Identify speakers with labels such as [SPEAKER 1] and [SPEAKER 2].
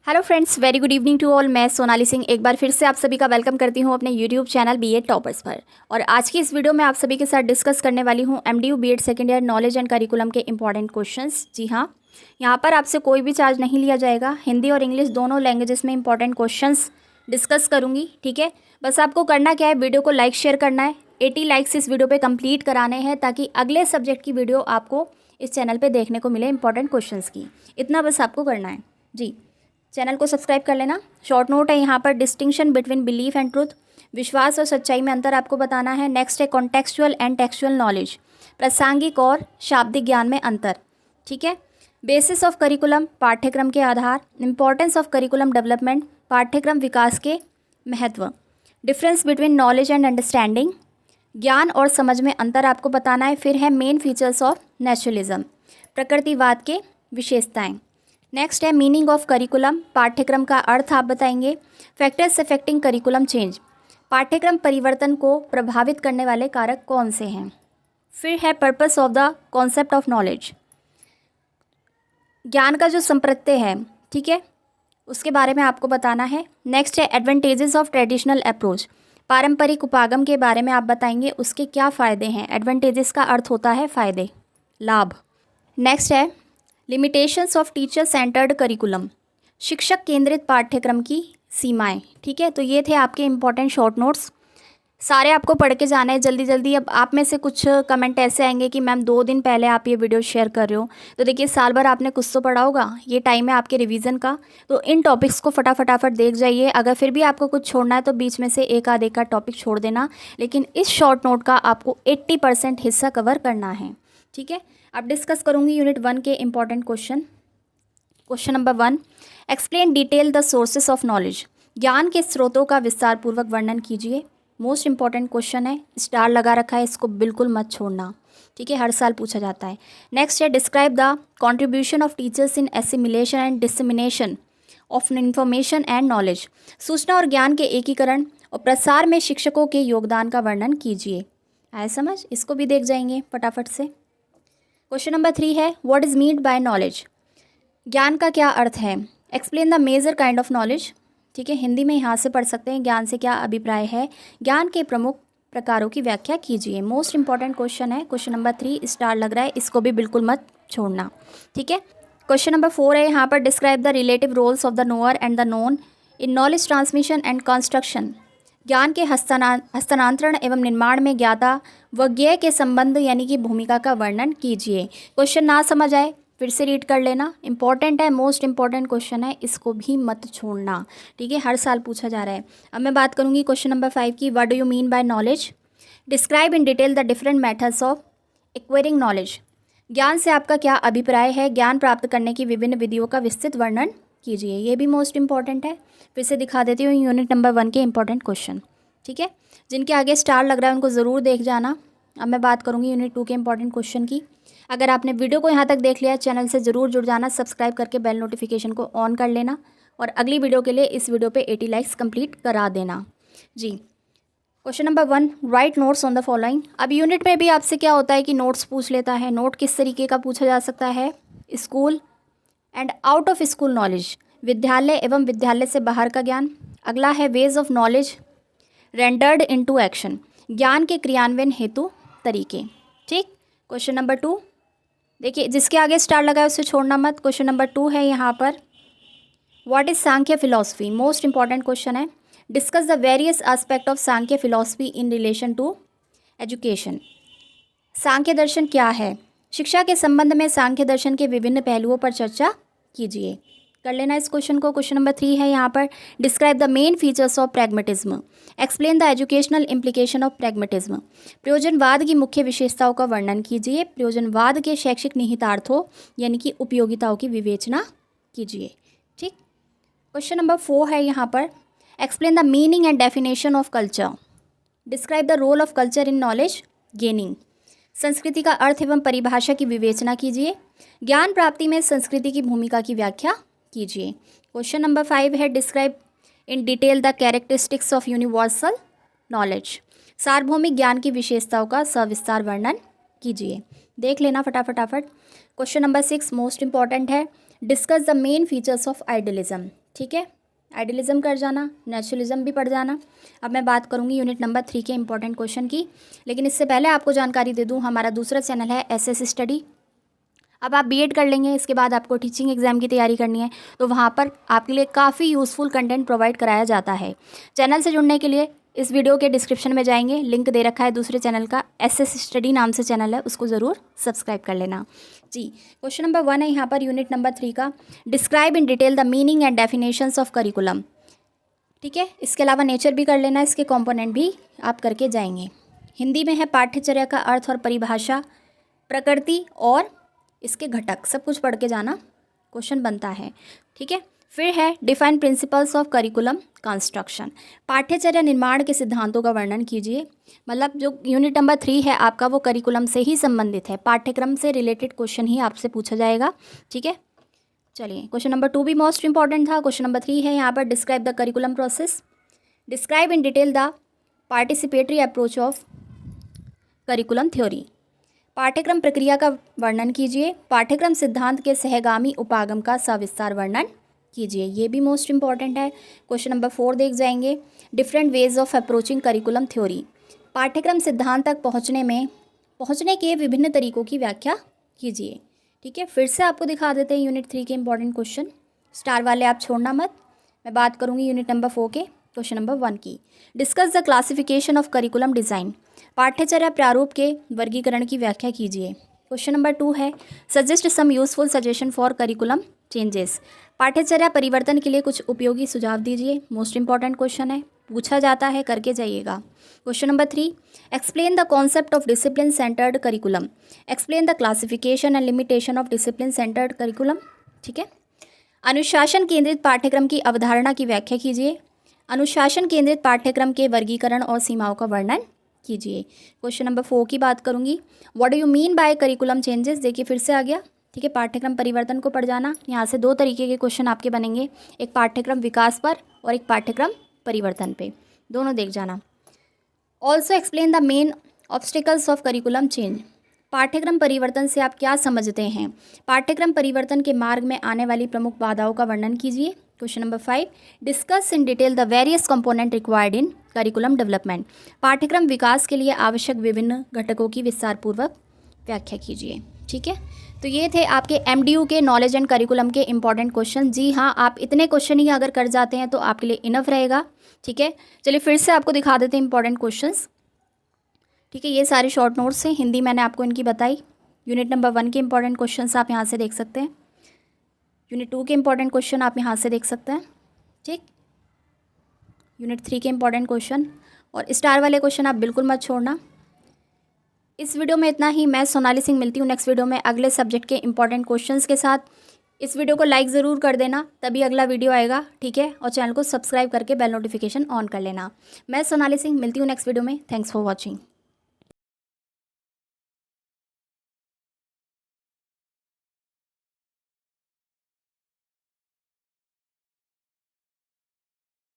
[SPEAKER 1] Hello friends, very good evening to all. मैं सोनाली सिंह एक बार फिर से आप सभी का वेलकम करती हूं अपने यूट्यूब चैनल बीए टॉपर्स पर। और आज की इस वीडियो में आप सभी के साथ डिस्कस करने वाली हूं MDU BEd second year knowledge and curriculum के इंपॉर्टेंट क्वेश्चंस। जी हाँ, यहां पर आपसे कोई भी चार्ज नहीं लिया जाएगा। हिंदी और इंग्लिश दोनों लैंग्वेजेस में इंपॉर्टेंट क्वेश्चंस डिस्कस करूँगी। ठीक है, बस आपको करना क्या है, वीडियो को लाइक शेयर करना है। 80 लाइक्स इस वीडियो पर कंप्लीट कराने हैं ताकि अगले सब्जेक्ट की वीडियो आपको इस चैनल पर देखने को मिले इंपॉर्टेंट क्वेश्चंस की। इतना बस आपको करना है जी। चैनल को सब्सक्राइब कर लेना। शॉर्ट नोट है यहाँ पर, distinction between belief and truth, विश्वास और सच्चाई में अंतर आपको बताना है। नेक्स्ट है कॉन्टेक्चुअल एंड टेक्सचुअल नॉलेज, प्रासंगिक और शाब्दिक ज्ञान में अंतर। ठीक है, बेसिस ऑफ करिकुलम, पाठ्यक्रम के आधार, इंपॉर्टेंस ऑफ करिकुलम डेवलपमेंट, पाठ्यक्रम विकास के महत्व, difference between knowledge and understanding, ज्ञान और समझ में अंतर आपको बताना है। फिर है मेन फीचर्स ऑफ नेचुरलिज्म, प्रकृतिवाद के विशेषताएं। नेक्स्ट है मीनिंग ऑफ करिकुलम, पाठ्यक्रम का अर्थ आप बताएंगे। फैक्टर्स अफेक्टिंग करिकुलम चेंज, पाठ्यक्रम परिवर्तन को प्रभावित करने वाले कारक कौन से हैं। फिर है purpose of the concept of knowledge, ज्ञान का जो संप्रत्यय है, ठीक है, उसके बारे में आपको बताना है। नेक्स्ट है एडवांटेजेस ऑफ ट्रेडिशनल अप्रोच, पारंपरिक उपागम के बारे में आप बताएंगे, उसके क्या फ़ायदे हैं। एडवांटेजेस का अर्थ होता है फ़ायदे, लाभ। नेक्स्ट है limitations of teacher centred curriculum, शिक्षक केंद्रित पाठ्यक्रम की सीमाएं। ठीक है, तो ये थे आपके इंपॉर्टेंट शॉर्ट नोट्स, सारे आपको पढ़ के जाना है जल्दी जल्दी। अब आप में से कुछ कमेंट ऐसे आएंगे कि मैम 2 दिन पहले आप ये वीडियो शेयर कर रहे हो, तो देखिए साल भर आपने कुछ तो पढ़ा होगा, ये टाइम है आपके रिवीजन का, तो इन टॉपिक्स को फटाफट देख जाइए। अगर फिर भी आपको कुछ छोड़ना है तो बीच में से एक आध का टॉपिक छोड़ देना, लेकिन इस शॉर्ट नोट का आपको 80% हिस्सा कवर करना है। ठीक है, अब डिस्कस करूँगी यूनिट 1 के important question. Question number 1, explain detail the sources of knowledge, ज्ञान के स्रोतों का विस्तार पूर्वक वर्णन कीजिए। मोस्ट इंपॉर्टेंट क्वेश्चन है, स्टार लगा रखा है, इसको बिल्कुल मत छोड़ना। ठीक है, हर साल पूछा जाता है। नेक्स्ट है describe the contribution of teachers in assimilation and dissemination of information and knowledge, सूचना और ज्ञान के एकीकरण और प्रसार में शिक्षकों के योगदान का वर्णन कीजिए। आए समझ, इसको भी देख जाएंगे फटाफट से। क्वेश्चन नंबर 3 है what is meant by knowledge, ज्ञान का क्या अर्थ है। Explain the major kind of knowledge. ठीक है, हिंदी में यहाँ से पढ़ सकते हैं, ज्ञान से क्या अभिप्राय है, ज्ञान के प्रमुख प्रकारों की व्याख्या कीजिए। मोस्ट इंपॉर्टेंट क्वेश्चन है। क्वेश्चन नंबर 3 स्टार लग रहा है, इसको भी बिल्कुल मत छोड़ना। ठीक है, क्वेश्चन नंबर 4 है यहाँ पर describe the relative roles of the knower and the known in knowledge transmission and construction, ज्ञान के हस्तांतरण एवं निर्माण में ज्ञाता व ज्ञेय के संबंध यानी कि भूमिका का वर्णन कीजिए। क्वेश्चन ना समझ आए फिर से रीड कर लेना, इंपॉर्टेंट है, मोस्ट इंपॉर्टेंट क्वेश्चन है, इसको भी मत छोड़ना। ठीक है, हर साल पूछा जा रहा है। अब मैं बात करूंगी क्वेश्चन नंबर 5 की, what do you mean by knowledge, describe in detail the different methods of acquiring knowledge, ज्ञान से आपका क्या अभिप्राय है, ज्ञान प्राप्त करने की विभिन्न विधियों का विस्तृत वर्णन कीजिए। ये भी मोस्ट इंपॉर्टेंट है। फिर से दिखा देती हूँ यूनिट नंबर 1 के इंपॉर्टेंट क्वेश्चन। ठीक है, जिनके आगे स्टार लग रहा है उनको ज़रूर देख जाना। अब मैं बात करूँगी यूनिट 2 के इंपॉर्टेंट क्वेश्चन की। अगर आपने वीडियो को यहाँ तक देख लिया, चैनल से ज़रूर जुड़ जाना, सब्सक्राइब करके बेल नोटिफिकेशन को ऑन कर लेना और अगली वीडियो के लिए इस वीडियो पे 80 लाइक्स कंप्लीट करा देना जी। Question number 1, right notes on the following. अब यूनिट में भी आपसे क्या होता है कि नोट्स पूछ लेता है। नोट किस तरीके का पूछा जा सकता है, school and out of school knowledge, विद्यालय एवं विद्यालय से बाहर का ज्ञान। अगला है ways of knowledge rendered into action, ज्ञान के क्रियान्वयन हेतु तरीके। ठीक, क्वेश्चन नंबर 2 देखिए, जिसके आगे स्टार लगा है उसे छोड़ना मत। क्वेश्चन नंबर 2 है यहाँ पर, what is Sankhya philosophy, most important question है। Discuss the various aspect of Sankhya philosophy in relation to education, Sankhya दर्शन क्या है, शिक्षा के संबंध में सांख्य दर्शन के विभिन्न पहलुओं पर चर्चा कीजिए। कर लेना इस क्वेश्चन को। क्वेश्चन नंबर 3 है यहाँ पर, describe the main features of pragmatism, explain the educational implication of pragmatism, प्रयोजनवाद की मुख्य विशेषताओं का वर्णन कीजिए। प्रयोजनवाद के शैक्षिक निहितार्थों यानी कि उपयोगिताओं की विवेचना कीजिए। ठीक, क्वेश्चन नंबर 4 है यहाँ पर, explain the meaning and definition of culture, describe the role of culture in knowledge gaining, संस्कृति का अर्थ एवं परिभाषा की विवेचना कीजिए। ज्ञान प्राप्ति में संस्कृति की भूमिका की व्याख्या कीजिए। क्वेश्चन नंबर 5 है, describe in detail the characteristics of universal knowledge, सार्वभौमिक ज्ञान की विशेषताओं का सविस्तार वर्णन कीजिए। देख लेना फटाफट। क्वेश्चन नंबर 6 मोस्ट इंपॉर्टेंट है, discuss the main features of idealism, ठीक है। आइडियलिज्म कर जाना, नेचुरलिज्म भी पढ़ जाना। अब मैं बात करूँगी यूनिट नंबर 3 के इंपॉर्टेंट क्वेश्चन की, लेकिन इससे पहले आपको जानकारी दे दूँ, हमारा दूसरा चैनल है एसएस स्टडी। अब आप बीएड कर लेंगे, इसके बाद आपको टीचिंग एग्ज़ाम की तैयारी करनी है, तो वहाँ पर आपके लिए काफ़ी यूज़फुल कंटेंट प्रोवाइड कराया जाता है। चैनल से जुड़ने के लिए इस वीडियो के डिस्क्रिप्शन में जाएंगे, लिंक दे रखा है दूसरे चैनल का, एसएस स्टडी नाम से चैनल है, उसको ज़रूर सब्सक्राइब कर लेना जी। क्वेश्चन नंबर 1 है यहाँ पर यूनिट नंबर 3 का, describe in detail the meaning and definitions of curriculum. ठीक है, इसके अलावा नेचर भी कर लेना, इसके कॉम्पोनेंट भी आप करके जाएंगे। हिंदी में है पाठ्यचर्या का अर्थ और परिभाषा, प्रकृति और इसके घटक, सब कुछ पढ़ के जाना, क्वेश्चन बनता है। ठीक है, फिर है define principles of curriculum construction, पाठ्यचर्या निर्माण के सिद्धांतों का वर्णन कीजिए। मतलब जो यूनिट नंबर 3 है आपका, वो करिकुलम से ही संबंधित है, पाठ्यक्रम से रिलेटेड क्वेश्चन ही आपसे पूछा जाएगा। ठीक है, चलिए क्वेश्चन नंबर 2 भी मोस्ट इंपॉर्टेंट था। क्वेश्चन नंबर 3 है यहाँ पर, describe the curriculum process, describe in detail the participatory approach of curriculum theory, पाठ्यक्रम प्रक्रिया का वर्णन कीजिए, पाठ्यक्रम सिद्धांत के सहगामी उपागम का सविस्तार वर्णन कीजिए, ये भी मोस्ट इंपॉर्टेंट है। क्वेश्चन नंबर 4 देख जाएंगे, different ways of approaching curriculum theory, पाठ्यक्रम सिद्धांत तक पहुँचने के विभिन्न तरीकों की व्याख्या कीजिए। ठीक है, फिर से आपको दिखा देते हैं यूनिट 3 के इंपॉर्टेंट क्वेश्चन, स्टार वाले आप छोड़ना मत। मैं बात करूँगी यूनिट नंबर 4 के क्वेश्चन नंबर 1 की, discuss the classification of curriculum design, पाठ्यचर्या प्रारूप के वर्गीकरण की व्याख्या कीजिए। क्वेश्चन नंबर 2 है, suggest some useful suggestion for curriculum changes, पाठ्यचर्या परिवर्तन के लिए कुछ उपयोगी सुझाव दीजिए। मोस्ट इंपॉर्टेंट क्वेश्चन है, पूछा जाता है, करके जाइएगा। Question number 3, explain the concept of discipline centred curriculum, explain the classification and limitation of discipline centred curriculum. ठीक है, अनुशासन केंद्रित पाठ्यक्रम की अवधारणा की व्याख्या कीजिए, अनुशासन केंद्रित पाठ्यक्रम के वर्गीकरण और सीमाओं का वर्णन कीजिए। क्वेश्चन नंबर 4 की बात करूंगी, what do you mean by curriculum changes, देखिए फिर से आ गया। ठीक है, पाठ्यक्रम परिवर्तन को पढ़ जाना, यहाँ से 2 तरीके के क्वेश्चन आपके बनेंगे, एक पाठ्यक्रम विकास पर और एक पाठ्यक्रम परिवर्तन पे, दोनों देख जाना। Also explain the main obstacles of curriculum change, पाठ्यक्रम परिवर्तन से आप क्या समझते हैं, पाठ्यक्रम परिवर्तन के मार्ग में आने वाली प्रमुख बाधाओं का वर्णन कीजिए। Question number 5, discuss in detail the various component required in curriculum development, पाठ्यक्रम विकास के लिए आवश्यक विभिन्न घटकों की विस्तारपूर्वक व्याख्या कीजिए। ठीक है, तो ये थे आपके MDU के नॉलेज एंड करिकुलम के इंपॉर्टेंट क्वेश्चन। जी हाँ, आप इतने क्वेश्चन ही अगर कर जाते हैं तो आपके लिए इनफ रहेगा। ठीक है, चलिए फिर से आपको दिखा देते हैं इंपॉर्टेंट क्वेश्चंस। ठीक है, ये सारे शॉर्ट नोट्स हैं, हिंदी मैंने आपको इनकी बताई। यूनिट नंबर 1 के इंपॉर्टेंट क्वेश्चंस आप यहाँ से देख सकते हैं, यूनिट 2 के इंपॉर्टेंट क्वेश्चन आप यहाँ से देख सकते हैं। ठीक, यूनिट 3 के इंपॉर्टेंट क्वेश्चन और स्टार वाले क्वेश्चन आप बिल्कुल मत छोड़ना। इस वीडियो में इतना ही। मैं सोनाली सिंह मिलती हूँ नेक्स्ट वीडियो में अगले सब्जेक्ट के इंपॉर्टेंट क्वेश्चंस के साथ। इस वीडियो को लाइक ज़रूर कर देना, तभी अगला वीडियो आएगा। ठीक है, और चैनल को सब्सक्राइब करके बेल नोटिफिकेशन ऑन कर लेना। मैं सोनाली सिंह मिलती हूँ नेक्स्ट वीडियो में। Thanks for watching.